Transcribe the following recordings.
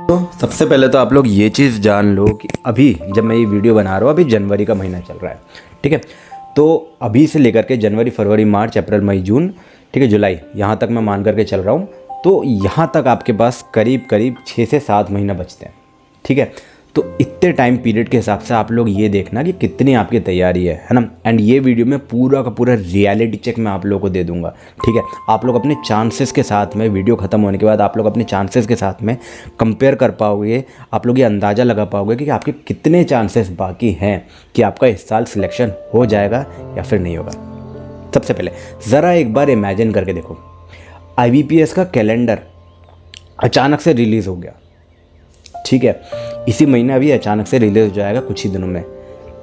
तो सबसे पहले तो आप लोग ये चीज़ जान लो कि अभी जब मैं ये वीडियो बना रहा हूँ, अभी जनवरी का महीना चल रहा है, ठीक है। तो अभी से लेकर के जनवरी, फरवरी, मार्च, अप्रैल, मई, जून, ठीक है, जुलाई, यहाँ तक मैं मान करके चल रहा हूँ। तो यहाँ तक आपके पास करीब करीब 6 से 7 महीना बचते हैं, ठीक है। तो इतने टाइम पीरियड के हिसाब से आप लोग ये देखना कि कितनी आपकी तैयारी है ना। एंड ये वीडियो में पूरा का पूरा रियलिटी चेक मैं आप लोगों को दे दूंगा, ठीक है। आप लोग अपने चांसेस के साथ में, वीडियो ख़त्म होने के बाद आप लोग अपने चांसेस के साथ में कंपेयर कर पाओगे। आप लोग ये अंदाज़ा लगा पाओगे कि आपके कितने चांसेस बाकी हैं कि आपका इस साल सिलेक्शन हो जाएगा या फिर नहीं होगा। सबसे पहले ज़रा एक बार इमेजिन करके देखो, IBPS का कैलेंडर अचानक से रिलीज़ हो गया, ठीक है। इसी महीने अभी अचानक से रिलीज हो जाएगा कुछ ही दिनों में।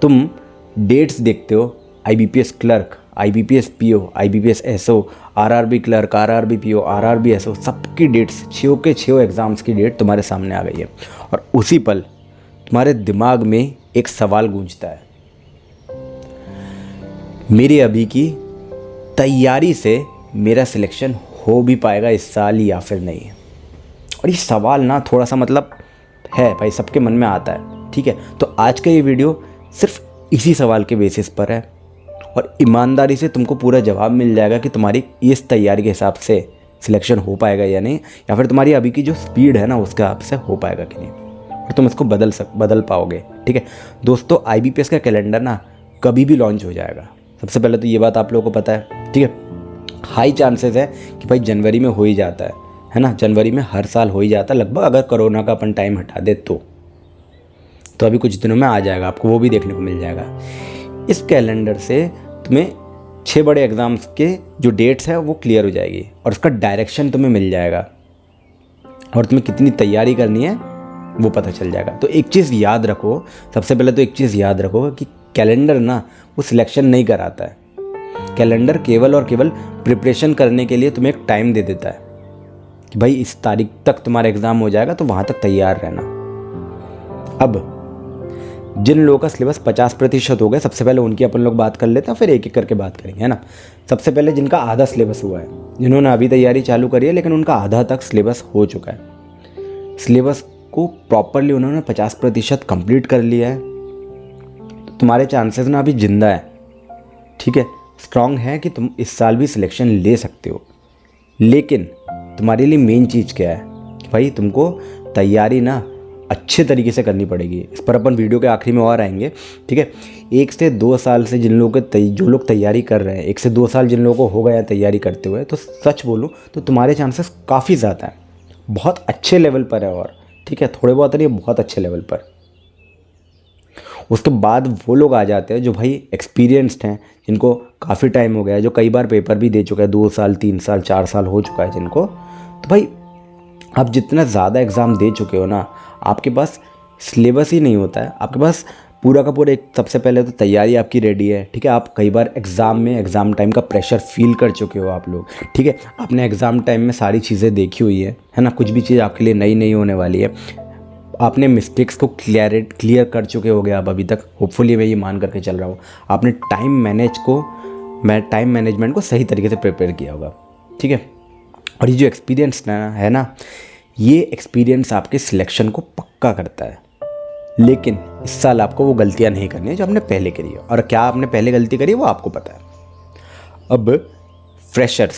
तुम डेट्स देखते हो, IBPS clerk, IBPS PO, IBPS SO, RRB clerk, RRB PO, RRB SO, सबकी डेट्स, 6 के 6 एग्ज़ाम्स की डेट तुम्हारे सामने आ गई है। और उसी पल तुम्हारे दिमाग में एक सवाल गूंजता है, मेरी अभी की तैयारी से मेरा सिलेक्शन हो भी पाएगा इस साल या फिर नहीं। और ये सवाल ना थोड़ा सा मतलब है भाई, सबके मन में आता है, ठीक है। तो आज का ये वीडियो सिर्फ इसी सवाल के बेसिस पर है और ईमानदारी से तुमको पूरा जवाब मिल जाएगा कि तुम्हारी इस तैयारी के हिसाब से सिलेक्शन हो पाएगा या नहीं, या फिर तुम्हारी अभी की जो स्पीड है ना उसके हिसाब से हो पाएगा कि नहीं, और तुम इसको बदल पाओगे, ठीक है। दोस्तों, IBPS का कैलेंडर ना कभी भी लॉन्च हो जाएगा। सबसे पहले तो ये बात आप लोगों को पता है, ठीक है। हाई चांसेस है कि भाई जनवरी में हो ही जाता है ना। जनवरी में हर साल हो ही जाता है लगभग, अगर कोरोना का अपन टाइम हटा दे तो अभी कुछ दिनों में आ जाएगा, आपको वो भी देखने को मिल जाएगा। इस कैलेंडर से तुम्हें 6 बड़े एग्ज़ाम्स के जो डेट्स है वो क्लियर हो जाएगी और उसका डायरेक्शन तुम्हें मिल जाएगा और तुम्हें कितनी तैयारी करनी है वो पता चल जाएगा। तो एक चीज़ याद रखो, सबसे पहले तो एक चीज़ याद रखो कि कैलेंडर ना वो सिलेक्शन नहीं कराता है। कैलेंडर केवल और केवल प्रिपरेशन करने के लिए तुम्हें एक टाइम दे देता है कि भाई इस तारीख तक तुम्हारा एग्ज़ाम हो जाएगा, तो वहाँ तक तैयार रहना। अब जिन लोगों का सिलेबस 50% हो गया, सबसे पहले उनकी अपन लोग बात कर लेते हैं, फिर एक एक करके बात करेंगे, है ना। सबसे पहले जिनका आधा सिलेबस हुआ है, जिन्होंने अभी तैयारी चालू करी है लेकिन उनका आधा तक सिलेबस हो चुका है, सिलेबस को प्रॉपरली उन्होंने 50% कंप्लीट कर लिया है, तो तुम्हारे चांसेस ना अभी जिंदा है, ठीक है, स्ट्रांग है कि तुम इस साल भी सिलेक्शन ले सकते हो। लेकिन तुम्हारे लिए मेन चीज़ क्या है कि भाई तुमको तैयारी ना अच्छे तरीके से करनी पड़ेगी। इस पर अपन वीडियो के आखिरी में और आएंगे, ठीक है। 1 से 2 साल से जिन लोगों के जो लोग तैयारी कर रहे हैं, 1 से 2 साल जिन लोगों को हो गया तैयारी करते हुए, तो सच बोलूँ तो तुम्हारे चांसेस काफ़ी ज़्यादा हैं, बहुत अच्छे लेवल पर है, और ठीक है, थोड़े बहुत नहीं, बहुत अच्छे लेवल पर। उसके बाद वो लोग आ जाते हैं जो भाई एक्सपीरियंस्ड हैं, जिनको काफ़ी टाइम हो गया है, जो कई बार पेपर भी दे चुका है, 2 साल 3 साल 4 साल हो चुका है जिनको। तो भाई आप जितना ज़्यादा एग्ज़ाम दे चुके हो ना, आपके पास सिलेबस ही नहीं होता है, आपके पास पूरा का पूरा एक, सबसे पहले तो तैयारी आपकी रेडी है, ठीक है। आप कई बार एग्ज़ाम टाइम का प्रेशर फील कर चुके हो आप लोग, ठीक है। आपने एग्ज़ाम टाइम में सारी चीज़ें देखी हुई है ना, कुछ भी चीज़ आपके लिए नई नहीं होने वाली है। आपने मिस्टेक्स को क्लियर कर चुके हो गए आप अभी तक, होपफुली मैं ये मान करके चल रहा हूँ। आपने टाइम मैनेजमेंट को सही तरीके से प्रिपेयर किया होगा, ठीक है। और ये जो एक्सपीरियंस है ना, ये एक्सपीरियंस आपके सिलेक्शन को पक्का करता है। लेकिन इस साल आपको वो गलतियाँ नहीं करनी है जो आपने पहले करी है, और क्या आपने पहले गलती करी है वो आपको पता है। अब फ्रेशर्स,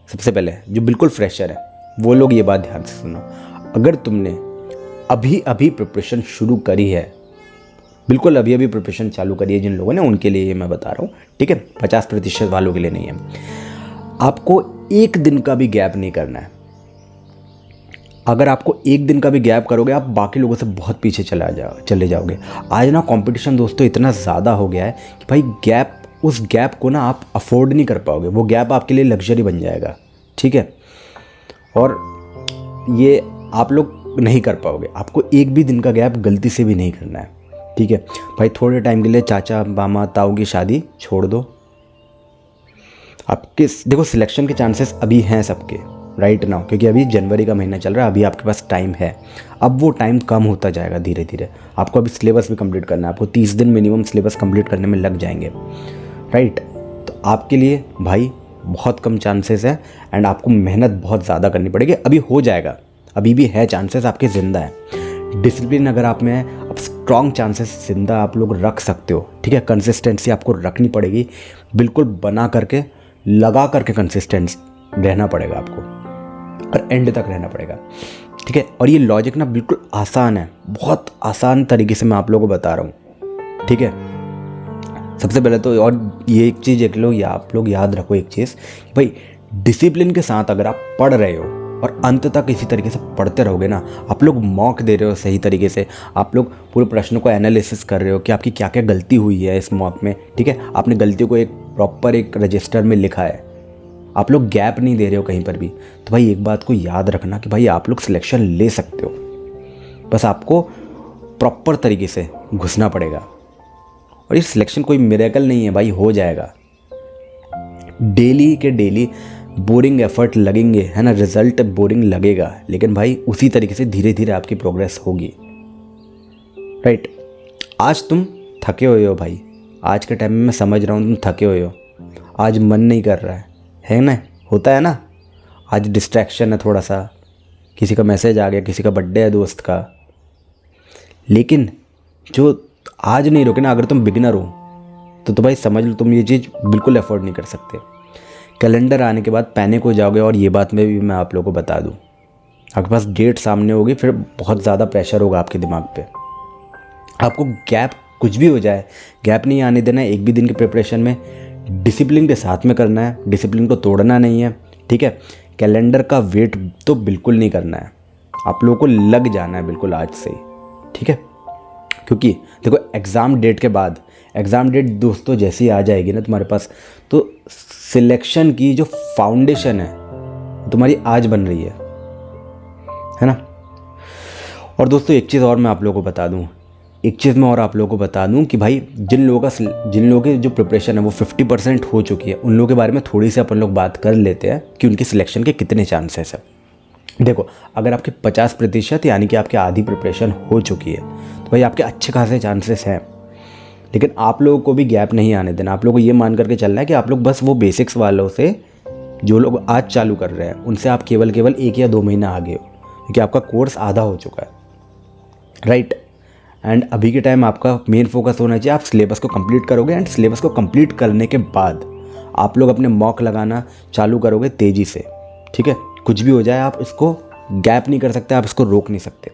सबसे पहले जो बिल्कुल फ्रेशर है वो लोग ये बात ध्यान से सुनो। अगर तुमने अभी प्रिपरेशन शुरू करी है, बिल्कुल अभी प्रिपरेशन चालू करी है जिन लोगों ने, उनके लिए ये मैं बता रहा हूँ, ठीक है। 50% वालों के लिए नहीं है। आपको 1 दिन का भी गैप नहीं करना है। अगर आपको 1 दिन का भी गैप करोगे, आप बाकी लोगों से बहुत पीछे चले जाओगे। आज ना कंपटीशन दोस्तों इतना ज़्यादा हो गया है कि भाई उस गैप को ना आप अफोर्ड नहीं कर पाओगे, वो गैप आपके लिए लग्जरी बन जाएगा, ठीक है। और ये आप लोग नहीं कर पाओगे। आपको 1 भी दिन का गैप गलती से भी नहीं करना है, ठीक है भाई। थोड़े टाइम के लिए चाचा मामा ताऊ की शादी छोड़ दो। आपके देखो सिलेक्शन के चांसेस अभी हैं सबके राइट नाउ, क्योंकि अभी जनवरी का महीना चल रहा है, अभी आपके पास टाइम है। अब वो टाइम कम होता जाएगा धीरे धीरे। आपको अभी सिलेबस भी कंप्लीट करना है, आपको 30 दिन मिनिमम सिलेबस कंप्लीट करने में लग जाएंगे, राइट। तो आपके लिए भाई बहुत कम चांसेस है एंड आपको मेहनत बहुत ज़्यादा करनी पड़ेगी। अभी हो जाएगा, अभी भी है, चांसेस आपके ज़िंदा है। डिसिप्लिन अगर आप में है, अब स्ट्रॉन्ग चांसेस ज़िंदा आप लोग रख सकते हो, ठीक है। कंसिस्टेंसी आपको रखनी पड़ेगी, बिल्कुल बना करके लगा करके कंसिस्टेंस रहना पड़ेगा आपको, और एंड तक रहना पड़ेगा, ठीक है। और ये लॉजिक ना बिल्कुल आसान है, बहुत आसान तरीके से मैं आप लोगों को बता रहा हूँ, ठीक है। सबसे पहले तो, और ये एक चीज़ एक लो, या आप लोग याद रखो एक चीज़, भाई डिसिप्लिन के साथ अगर आप पढ़ रहे हो और अंत तक इसी तरीके से पढ़ते रहोगे ना, आप लोग मॉक दे रहे हो सही तरीके से, आप लोग पूरे प्रश्न को एनालिसिस कर रहे हो कि आपकी क्या क्या गलती हुई है इस मॉक में, ठीक है। आपने गलतियों को एक प्रॉपर एक रजिस्टर में लिखा है, आप लोग गैप नहीं दे रहे हो कहीं पर भी। तो भाई एक बात को याद रखना कि भाई आप लोग सिलेक्शन ले सकते हो, बस आपको प्रॉपर तरीके से घुसना पड़ेगा। और ये सिलेक्शन कोई मिरेकल नहीं है भाई, हो जाएगा। डेली के डेली बोरिंग एफर्ट लगेंगे, है ना, रिजल्ट बोरिंग लगेगा, लेकिन भाई उसी तरीके से धीरे धीरे आपकी प्रोग्रेस होगी, राइट। आज तुम थके हुए हो भाई, आज के टाइम में मैं समझ रहा हूँ तुम थके हुए हो, आज मन नहीं कर रहा है ना, होता है ना, आज डिस्ट्रैक्शन है थोड़ा सा, किसी का मैसेज आ गया, किसी का बर्थडे है दोस्त का। लेकिन जो आज नहीं रोके ना, अगर तुम बिगिनर हो तो भाई समझ लो तुम ये चीज़ बिल्कुल अफोर्ड नहीं कर सकते। कैलेंडर आने के बाद पैनिक हो जाओगे, और ये बात में भी मैं आप लोगों को बता दूं, आपके पास डेट सामने होगी, फिर बहुत ज़्यादा प्रेशर होगा आपके दिमाग पे। आपको गैप कुछ भी हो जाए, गैप नहीं आने देना है एक भी दिन की प्रिपरेशन में, डिसिप्लिन के साथ में करना है, डिसिप्लिन को तोड़ना नहीं है, ठीक है। कैलेंडर का वेट तो बिल्कुल नहीं करना है, आप लोगों को लग जाना है बिल्कुल आज से ही, ठीक है। क्योंकि देखो एग्ज़ाम डेट के बाद, एग्ज़ाम डेट दोस्तों जैसी आ जाएगी ना तुम्हारे पास, तो सिलेक्शन की जो फाउंडेशन है तुम्हारी आज बन रही है ना। और दोस्तों एक चीज़ और मैं आप लोगों को बता दूं, कि भाई जिन लोगों की जो प्रिपरेशन है वो 50% हो चुकी है, उन लोगों के बारे में थोड़ी सी अपन लोग बात कर लेते हैं कि उनकी सिलेक्शन के कितने चांसेस है। देखो अगर आपके 50% यानी कि आपकी आधी प्रिपरेशन हो चुकी है, तो भाई आपके अच्छे खासे चांसेस हैं। लेकिन आप लोगों को भी गैप नहीं आने देना, आप लोगों को ये मान करके चलना है कि आप लोग बस वो बेसिक्स वालों से, जो लोग आज चालू कर रहे हैं, उनसे आप केवल 1 या 2 महीना आगे हो, क्योंकि आपका कोर्स आधा हो चुका है, राइट। एंड अभी के टाइम आपका मेन फोकस होना चाहिए, आप सिलेबस को कंप्लीट करोगे, एंड सिलेबस को कंप्लीट करने के बाद आप लोग अपने मॉक लगाना चालू करोगे तेज़ी से, ठीक है। कुछ भी हो जाए आप इसको गैप नहीं कर सकते, आप इसको रोक नहीं सकते।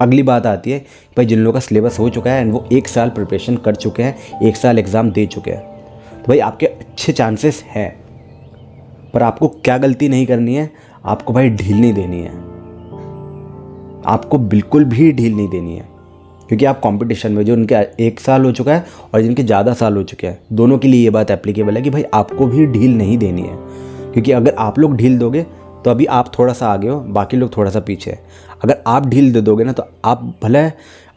अगली बात आती है भाई जिन लोगों का सिलेबस हो चुका है एंड वो 1 साल प्रिपरेशन कर चुके हैं, 1 साल एग्ज़ाम दे चुके हैं, तो भाई आपके अच्छे चांसेस हैं। पर आपको क्या गलती नहीं करनी है, आपको भाई ढील नहीं देनी है, आपको बिल्कुल भी ढील नहीं देनी है। क्योंकि आप कंपटीशन में, जो उनके 1 साल हो चुका है और जिनके ज़्यादा साल हो चुके हैं, दोनों के लिए ये बात एप्लीकेबल है कि भाई आपको भी ढील नहीं देनी है। क्योंकि अगर आप लोग ढील दोगे तो अभी आप थोड़ा सा आगे हो, बाकी लोग थोड़ा सा पीछे है। अगर आप ढील दे दोगे ना, तो आप भले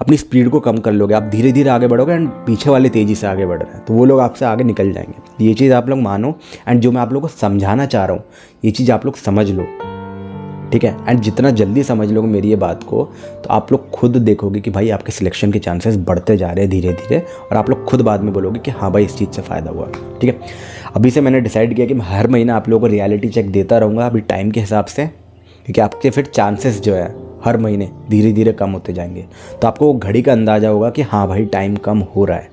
अपनी स्पीड को कम कर लोगे, आप धीरे धीरे आगे बढ़ोगे, एंड पीछे वाले तेज़ी से आगे बढ़ रहे हैं, तो वो लोग आपसे आगे निकल जाएंगे। ये चीज़ आप लोग मानो, एंड जो मैं आप लोगों को समझाना चाह रहा हूँ ये चीज़ आप लोग समझ लो, ठीक है। एंड जितना जल्दी समझ लोगे मेरी ये बात को, तो आप लोग खुद देखोगे कि भाई आपके सिलेक्शन के चांसेस बढ़ते जा रहे हैं धीरे धीरे, और आप लोग खुद बाद में बोलोगे कि हाँ भाई इस चीज़ से फ़ायदा हुआ, ठीक है। अभी से मैंने डिसाइड किया कि मैं हर महीना आप लोगों को रियलिटी चेक देता रहूँगा अभी टाइम के हिसाब से, क्योंकि आपके फिर चांसेस जो है हर महीने धीरे धीरे कम होते जाएंगे, तो आपको वो घड़ी का अंदाज़ा होगा कि हाँ भाई टाइम कम हो रहा है,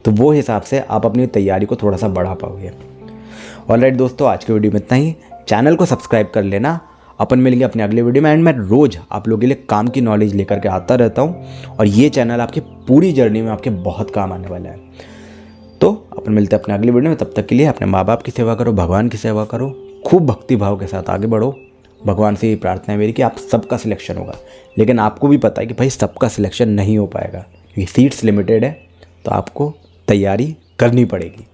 तो वो हिसाब से आप अपनी तैयारी को थोड़ा सा बढ़ा पाओगे। ऑलराइट दोस्तों, आज के वीडियो में इतना ही। चैनल को सब्सक्राइब कर लेना, अपन मिलेंगे अपने अगले वीडियो में। एंड मैं रोज़ आप लोगों के लिए काम की नॉलेज लेकर के आता रहता हूँ, और ये चैनल आपकी पूरी जर्नी में आपके बहुत काम आने वाला है। तो अपन मिलते हैं अपने अगले वीडियो में, तब तक के लिए अपने माँ बाप की सेवा करो, भगवान की सेवा करो, खूब भक्ति भाव के साथ आगे बढ़ो। भगवान से ये प्रार्थना है मेरी कि आप सबका सिलेक्शन होगा, लेकिन आपको भी पता है कि भाई सबका सिलेक्शन नहीं हो पाएगा, क्योंकि सीट्स लिमिटेड है, तो आपको तैयारी करनी पड़ेगी।